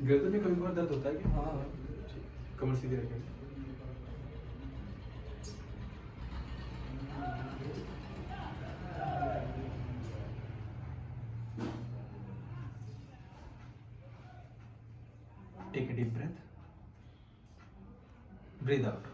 गर्दन में कभी कभार दर्द होता है क्या? हाँ। कमर सीधी रखें। Take a deep breath, breathe out.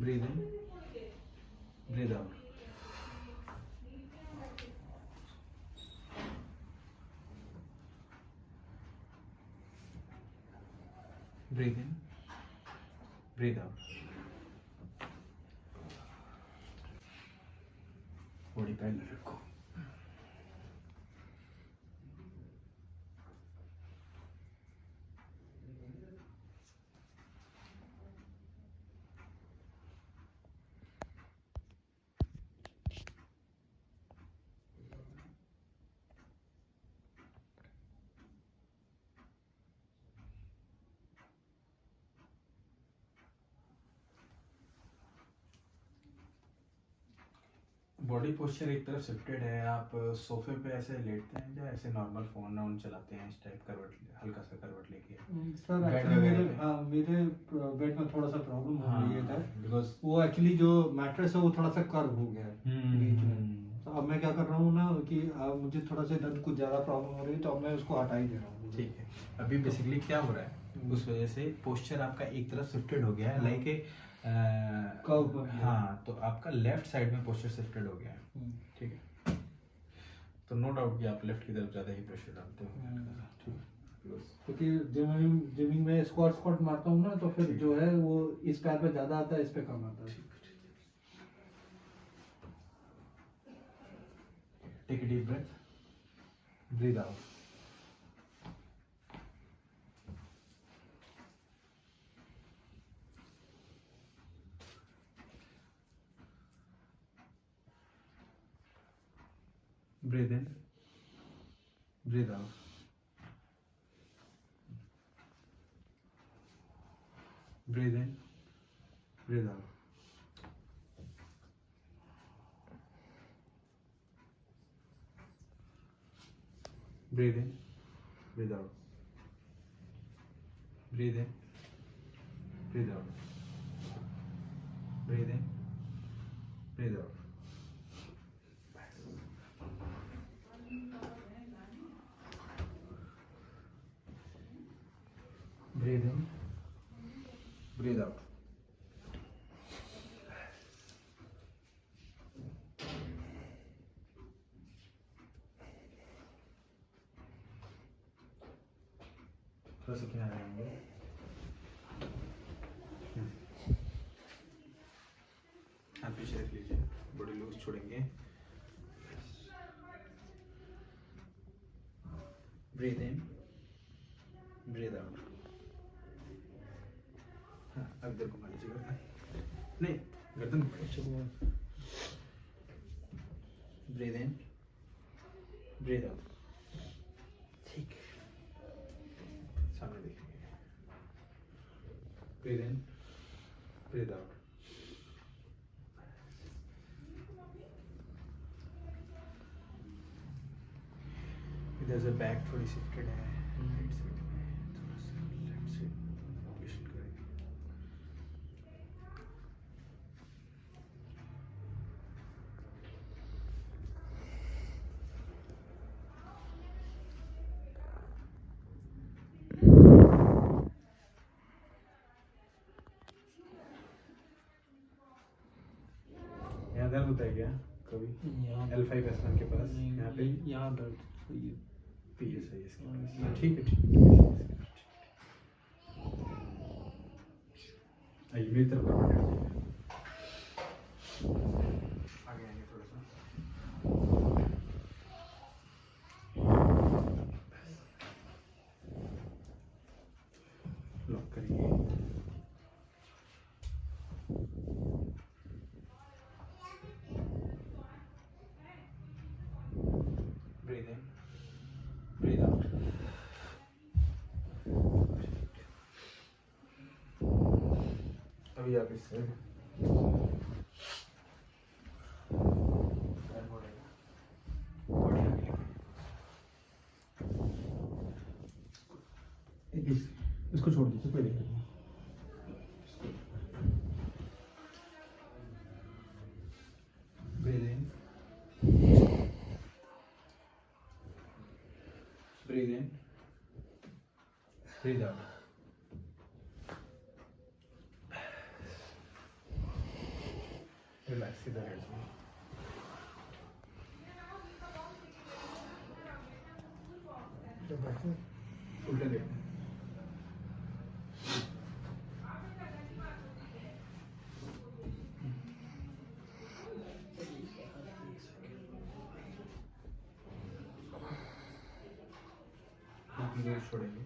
Breathe in, breathe out. Breathe in, breathe out. Body parallel रखो। बॉडी पोस्चर एक तरफ शिफ्टेड है। आप सोफे पे ऐसे लेटते हैं या ऐसे नॉर्मल फोन ऑन चलाते हैं, इस टाइप करवट, हल्का सा करवट लेके? सर बेड एक्चुअली वगैरह मेरे पे? मेरे बेड में थोड़ा सा प्रॉब्लम हो हाँ, गई है इधर। बिकॉज वो एक्चुअली जो मैट्रेस है वो थोड़ा सा कर्व हो गया है बीच में। तो अब मैं क्या कर रहा हूँ ना कि मुझे थोड़ा सा इधर कुछ ज़्यादा प्रॉब्लम हो रही है, तो अब मैं उसको हटा ही दे रहा हूँ। ठीक है। अभी बेसिकली क्या हो रहा है, उस वजह से पोस्चर आपका एक तरफ शिफ्टेड हो गया है, लाइक कर्व बन गया। हाँ, तो आपका लेफ्ट साइड में पोस्चर शिफ्टेड हो गया है। ठीक है, तो नो डाउट कि आप लेफ्ट की तरफ ज़्यादा ही प्रेशर डालते हो। ठीक है, क्योंकि जिमिंग में स्क्वाट मारता हूँ ना, तो फिर जो है वो इस पैर पे ज़्यादा आता है, इस पे कम आता है। Take a deep breath, breathe out. Breathe in, breathe out. Breathe in, breathe out. Breathe in, breathe out. Breathe in, breathe out. Breathe in, breathe out. Breathe in, breathe out. थोड़ा सा किनारे आएंगे। हाथ पीछे रख लीजिए, बॉडी लूज छोड़ेंगे। Breathe इन, breathe out. हाँ, अब इधर घुमा लीजिए गर्दन, नहीं गर्दन घुमा। ब्रीथ इन, ब्रीथ आउट। ठीक, सामने देखिए। ब्रीथ इन, ब्रीथ आउट। इधर से बैक थोड़ी शिफ्टेड है, राइट साइड में थोड़ा सा लेफ्ट से ऑपरेशन करेंगे। यहाँ दर्द होता है क्या कभी? L5S1 के पास यहाँ पे यहाँ दर्द PSI इसके पास। ठीक है, ठीक है। आइए मेरी तरफ करवट लीजिए। आगे आएंगे थोड़ा सा। लॉक करेंगे। Breath breathe in, breathe out. अभी आप इससे पैर मोड़ेगा, बॉडी आगे लेके, इसको छोड़ दीजिए, कोई दिक्कत नहीं। Breathe in, breathe in, breathe out. Relax, सीधा लेट जाइए। जब बैठे उल्टे लेटना। दूर छोड़ेंगे।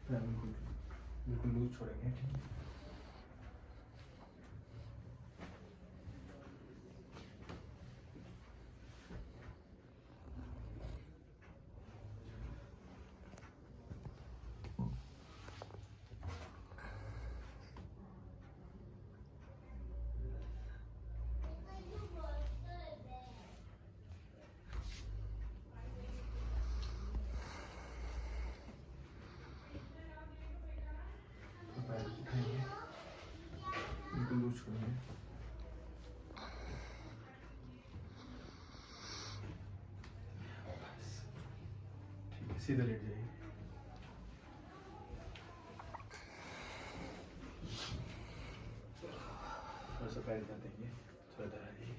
बिल्कुल बिल्कुल लूज छोड़ेंगे। बिल्कुल लूज छोड़ेंगे। ठीक है, सीधा लेट जाइए। थोड़ा सा पैर कर देंगे, थोड़ा इधर आ जाइए,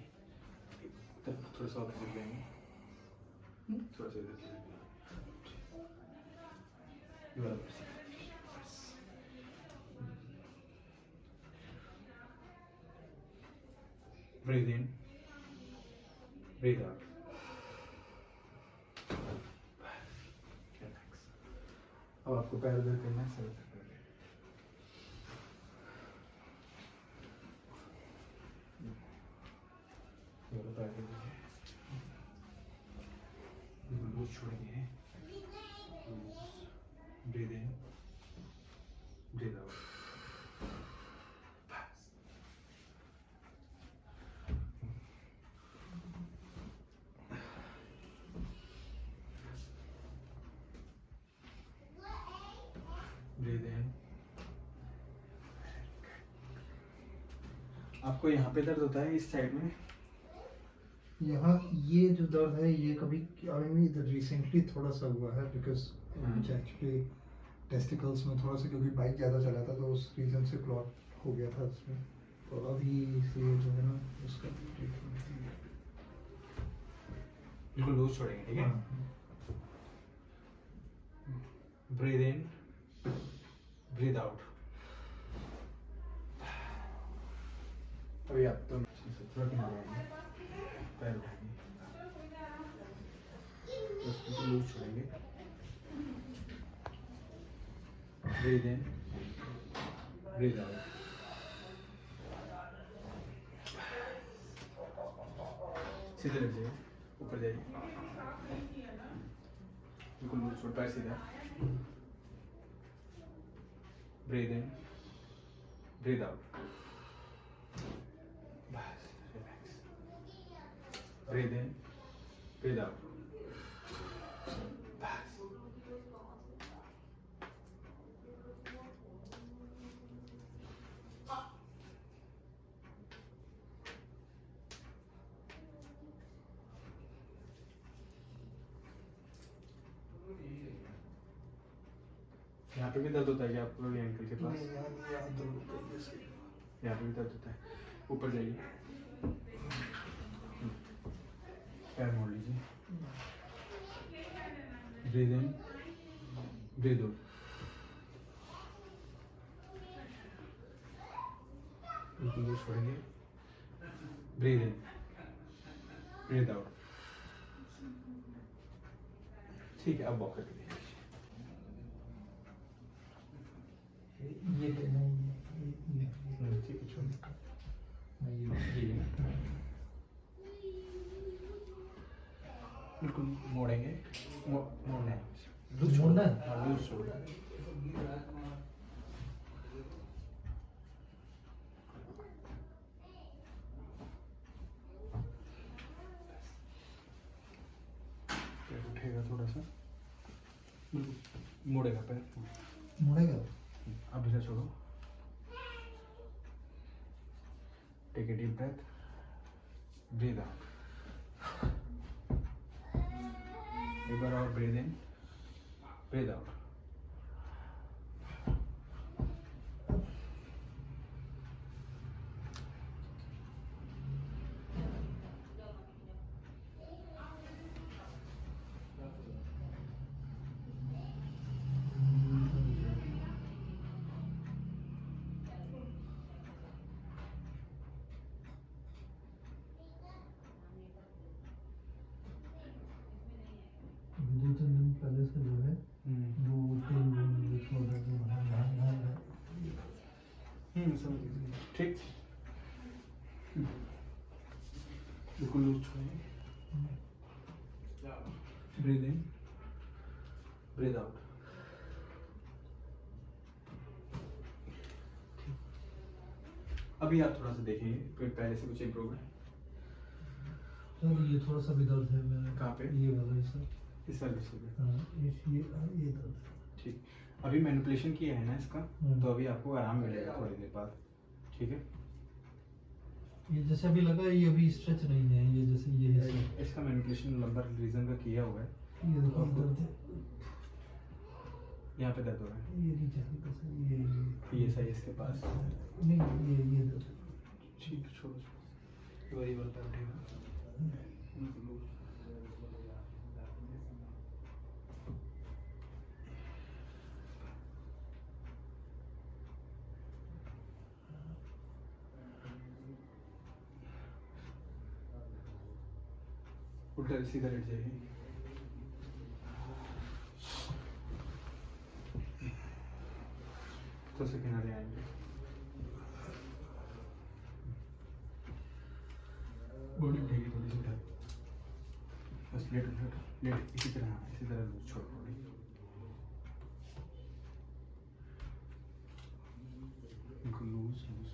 थोड़ा सा उधर लेंगे, थोड़ा सा इधर लेंगे। Breathe in, breathe out. Relax. अब आपको पैर उधर करना है, सर उधर करेंगे। दोनों पैर कर दीजिए। बिल्कुल लूज छोड़ेंगे। Breathe in, breathe out. Breathe in. आपको यहाँ पे दर्द होता है इस साइड में? यहाँ ये जो दर्द है ये कभी अभी भी रिसेंटली थोड़ा सा हुआ है बिकॉज एक्चुअली टेस्टिकल्स में थोड़ा सा क्योंकि बाइक ज़्यादा चला था तो उस रीज़न से क्लॉट हो गया था उसमें, तो अभी से जो है ना उसका ट्रीटमेंट बिल्कुल लूज छोड़ेंगे, ठीक है? Breathe in, breathe out. अभी आप तो थोड़ा किनारे आएंगे, पैर उठाएंगे, बस बिल्कुल लूज छोड़ेंगे। Breathe in, breathe out. सीधे लग जाइए, ऊपर जाइए, बिल्कुल लूज छोड़, पैर सीधा। Breathe in, breathe out. बस relax. Breathe in, breathe out. बस। यहाँ पे भी दर्द होता है क्या आपको एंकल के पास? यहाँ पे भी दर्द होता है। ऊपर जाइए, पैर मोड़ लीजिए। Breathe in, breathe out. बिल्कुल लूज छोड़ेंगे, ब्रीद इन, ब्रीद आउट। ठीक है, अब वॉक करके देखिए। ये ठीक है, छोड़िए। ये बिल्कुल मोड़ेंगे, मोड़ना है, मोड़ना है? हाँ, लूज छोड़ना है। पैर उठेगा थोड़ा सा, बिल्कुल मोड़ेगा पैर, मुड़ेगा। अब इसे छोड़ो, take a deep breath, breathe out. एक बार और ब्रीद इन, ब्रीद आउट। दो तीन दिन पहले से जो है वो तेल वो छोड़ रहे थे समझ गए। ठीक, बिल्कुल लूज छोड़िए, ब्रीद इन, ब्रीद आउट। अभी आप थोड़ा सा देखिए, फिर पहले से कुछ इम्प्रूव है? सर ये थोड़ा सा भी दर्द है मेरा। कहाँ पे? ये वाला सर। इस वाले से भी? हाँ, ये दर्द है। ठीक, अभी मैनिपुलेशन किया है ना इसका, तो अभी आपको आराम मिलेगा थोड़ी देर बाद, ठीक है? ये जैसे अभी लगा ये अभी स्ट्रेच नहीं है, ये जैसे ये है सर। इसका मैनिपुलेशन लंबर रीजन का किया हुआ है। ये देखो दर्द है। यहाँ पे दर्द हो रहा है, ये नीचे हल्का सा ये PSIS के पास। नहीं ये दर्द है। ठीक, छोड़ो छोड़ो, वही वाला पैर उठेगा। उल्टा सीधा लेट जाइए, तो से किनारे आएंगे, बॉडी उठेगी थोड़ी सी, उठा बस, लेट लेट लेट, इसी तरह लूज छोड़ बॉडी। बिल्कुल लूज लूज।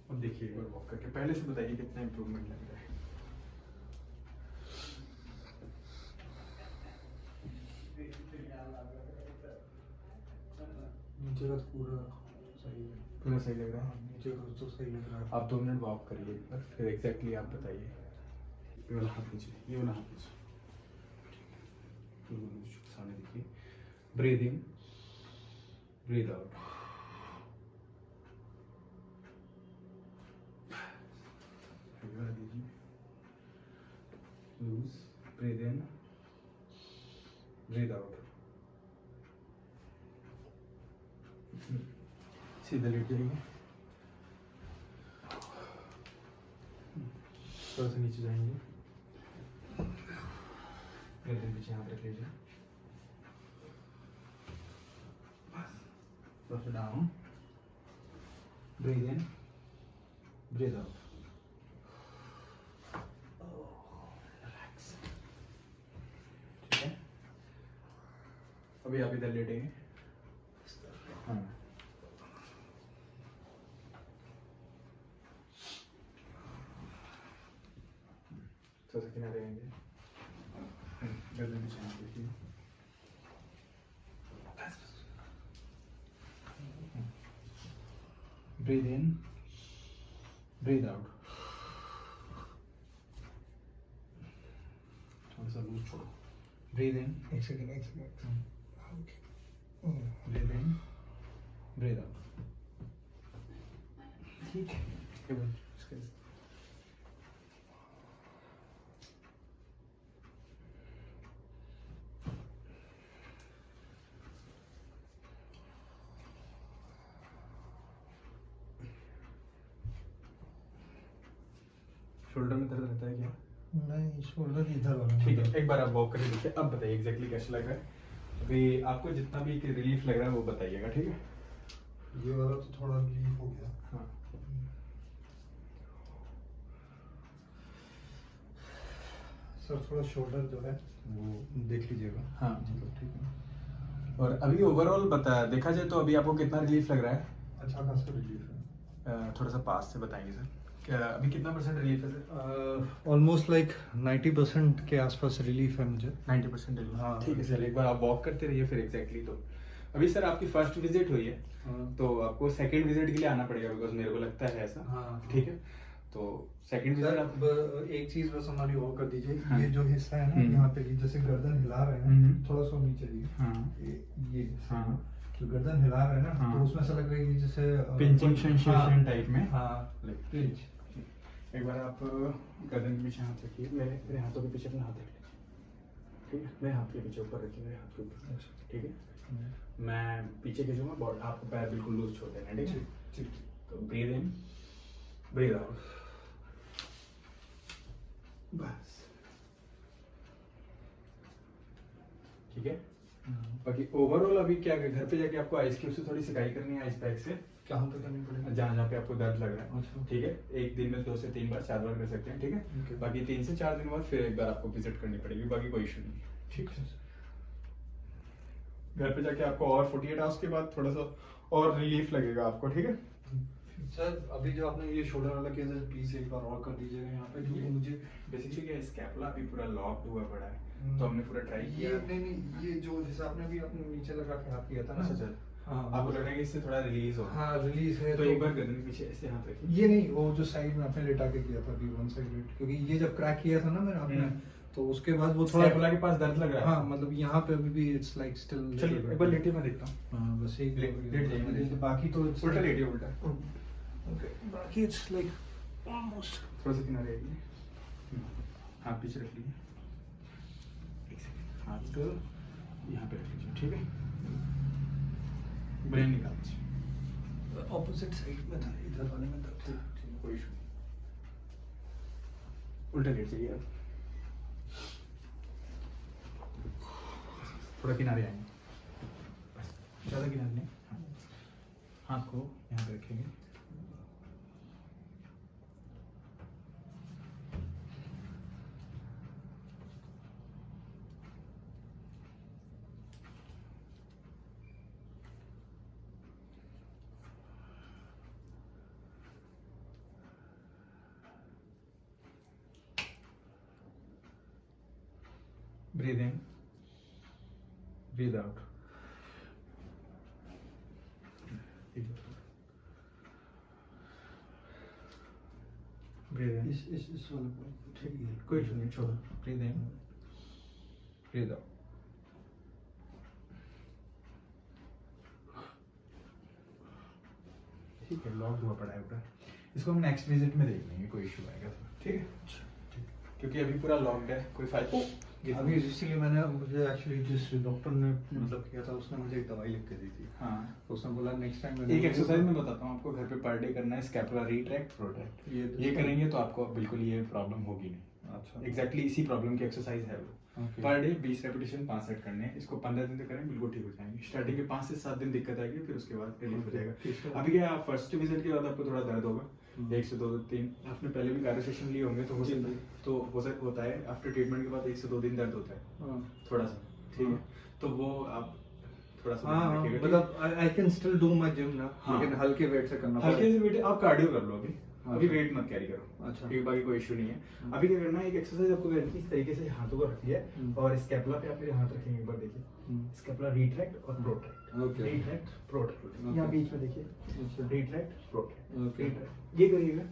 अब देखिए एक बार वॉक करके, पहले से बताइए कितना इम्प्रूवमेंट लग रहा है। नीचे का तो पूरा सही है। पूरा सही लग रहा है? नीचे का तो सही लग रहा है। आप 2 मिनट वॉक करिए एक बार, फिर एग्जैक्टली आप बताइए। ये वाला हाथ नीचे, ये वाला हाथ नीचे, सामने देखिए, ब्रीद इन, ब्रीद आउट। दीजिए, loose, breathe in, breathe out. सीधा लेट जाइए, थोड़ा सा नीचे जाएंगे, गर्दन पीछे हाथ रख लीजिए, बस, थोड़ा सा down, breathe in, breathe out. ठीक है, अभी आप इधर लेटेंगे, हाँ, थोड़ा सा किनारे आएंगे, गर्दन पीछे हाथ रखिए, ब्रीद इन, ब्रीद आउट। थोड़ा सा लूज छोड़ो, ब्रीद इन, एक second breathe in, breathe out. Shoulder में दर्द रहता है क्या? नहीं, शोल्डर इधर वाला ठीक है, एक बार आप वॉक करके देखिए, अब बताइए एग्जैक्टली कैसा लग रहा है। अभी आपको जितना भी रिलीफ लग रहा है वो बताइएगा, ठीक है? ये वाला तो थोड़ा रिलीफ हो गया। हाँ सर थोड़ा शोल्डर जो है वो देख लीजिएगा। हाँ मतलब ठीक है। और अभी ओवरऑल देखा जाए तो अभी आपको कितना रिलीफ लग रहा है? अच्छा खासा रिलीफ है। थोड़ा सा पास से बताएंगे सर, क्या अभी कितना % रिलीफ है सर? ऑलमोस्ट लाइक 90% के आसपास रिलीफ है मुझे। 90% रिलीफ। हाँ। ठीक है सर, एक बार आप वॉक करते रहिए फिर एग्जैक्टली। तो अभी सर आपकी फर्स्ट विजिट हुई है, तो आपको सेकंड विजिट के लिए आना पड़ेगा, बिकॉज मेरे को लगता है ऐसा। हाँ। ठीक है, तो सेकंड विजिट आप सर एक चीज बस हमारी और कर दीजिए। हाँ। ये जो हिस्सा है ना यहाँ पे, जैसे गर्दन हिला रहे हैं थोड़ा सा नीचे लिए। हाँ ये हिस्सा हाँ जो गर्दन हिला रहे हैं ना, हाँ। तो उसमें ऐसा लग रहा है कि जैसे पिंचिंग हाँ, सेंसेशन टाइप में। हाँ पिंच। एक बार आप गर्दन के पीछे हाथ रखिए, मेरे हाथों के पीछे अपना हाथ रख लीजिए, ठीक है? मेरे हाथ के पीछे ऊपर रखिए, मेरे हाथ के ऊपर, ठीक है? मैं पीछे खींचूंगा, बॉडी आपको पैर बिल्कुल लूज छोड़ देना, ठीक है? ठीक। तो ब्रीद इन, ब्रीद आउट, बस, ठीक है? बाकी ओवरऑल अभी क्या घर पे जाके आपको आइस क्यूब से थोड़ी सिकाई करनी है, आइस पैक से, कहाँ पे करनी पड़ेगी? जहाँ जहाँ पे आपको दर्द लग रहा है, अच्छा। ठीक है? एक दिन में 2 से 3 बार 4 बार कर सकते हैं, ठीक है? Okay. बाकी 3 से 4 दिन बाद फिर एक बार आपको विजिट करनी पड़ेगी, बाकी कोई इशू नहीं, ठीक है? घर पे जाके आपको और 48 आवर्स के बाद थोड़ा सा और रिलीफ लगेगा आपको, ठीक है? सर अभी जो आपने ये शोल्डर वाला किया था, प्लीज एक बार और कर दीजिएगा यहाँ पे, क्योंकि मुझे बेसिकली क्या स्कैपुला अभी पूरा लॉक्ड हुआ पड़ा है, तो हमने पूरा ट्राई ये किया। नहीं, ये जो जैसे आपने अभी अपने नीचे लगा के हाथ किया था ना। अच्छा, हाँ आपको लग रहा है कि इससे थोड़ा रिलीज हो? हाँ रिलीज है। तो एक बार गर्दन के पीछे ऐसे हाथ रखिए। ये नहीं, वो जो साइड में आपने लेटा के किया था अभी, वन साइड, क्योंकि ये जब क्रैक किया था ना मैंने आपने, तो उसके बाद वो थोड़ा स्कैपुला के पास दर्द लग रहा है? हाँ मतलब यहाँ पे अभी भी इट्स लाइक स्टिल। चलिए एक बार लेटिए, मैं देखता हूँ। हाँ बस एक लेट जाइए, मैं देखता हूँ। बाकी तो उल्टा लेटिए, उल्टा। ओके, बाकी इट्स लाइक ऑलमोस्ट। थोड़ा सा किनारे आइए, हाथ पीछे रख लीजिए, एक सेकंड, हाथ यहाँ पे रख लीजिए, ठीक है? ब्रेन निकाल दीजिए। ऑपोजिट साइड में था, इधर वाले में दर्द था। ठीक है, कोई इशू नहीं। उल्टा लेट जाइए आप, थोड़ा किनारे आएंगे, बस, ज़्यादा किनारे नहीं। हाँ। हाथ को यहाँ पे रखेंगे, breathe in, breathe out. Breathe in. इस वाले को ठीक है, कोई इशू नहीं, छोड़ो। Breathe in, breathe out. ठीक है, लॉक हुआ पड़ा है पूरा। इसको हम नेक्स्ट विजिट में देख लेंगे, कोई इशू आएगा तो, ठीक है? क्योंकि अभी पूरा लॉक्ड है, कोई फायदा अभी इसीलिए मुझे एक्चुअली जिस डॉक्टर ने मतलब किया था, उसने मुझे एक दवाई लिख के दी थी। हाँ, तो उसने बोला नेक्स्ट टाइम एक एक्सरसाइज में बताता हूँ आपको, घर पे पर डे करना है स्कैपुला रिट्रैक्ट प्रोट्रैक्ट। ये करेंगे तो आपको बिल्कुल ये प्रॉब्लम होगी नहीं। अच्छा, एग्जैक्टली इसी प्रॉब्लम की एक्सरसाइज है वो। Okay. Per day 20 repetition 5 set करने हैं, इसको 15 दिन तक करें, बिल्कुल ठीक हो जाएंगे। स्टार्टिंग के 5 से 7 दिन दिक्कत आएगी, फिर उसके बाद रिलीफ हो जाएगा। अभी क्या फर्स्ट विजिट के बाद आपको थोड़ा दर्द होगा, 1 से 2 3, आपने पहले भी कार्य सेशन लिए होंगे, तो होता है आफ्टर ट्रीटमेंट के बाद 1 से 2 दिन दर्द होता है थोड़ा सा, ठीक है? तो वो आप थोड़ा सा ध्यान रखिएगा, मतलब I can still do my gym ना, हाँ। लेकिन हल्के वेट से करना हल्के से वेट आप कार्डियो कर लो अभी अच्छा। वेट मत कैरी करो। अच्छा। ठीक, बाकी कोई इशू नहीं है। अभी क्या करना है, एक एक्सरसाइज आपको करनी है, इस तरीके से हाथों को रखिए और स्कैपुला पे आप मेरे हाथ रखेंगे, एक बार देखिए, स्कैपुला रिट्रैक्ट और protract, Okay. Retract protract, Okay. यहाँ बीच में देखिए, अच्छा। Retract protract, Okay. रिट्रैक्ट, ये करिएगा।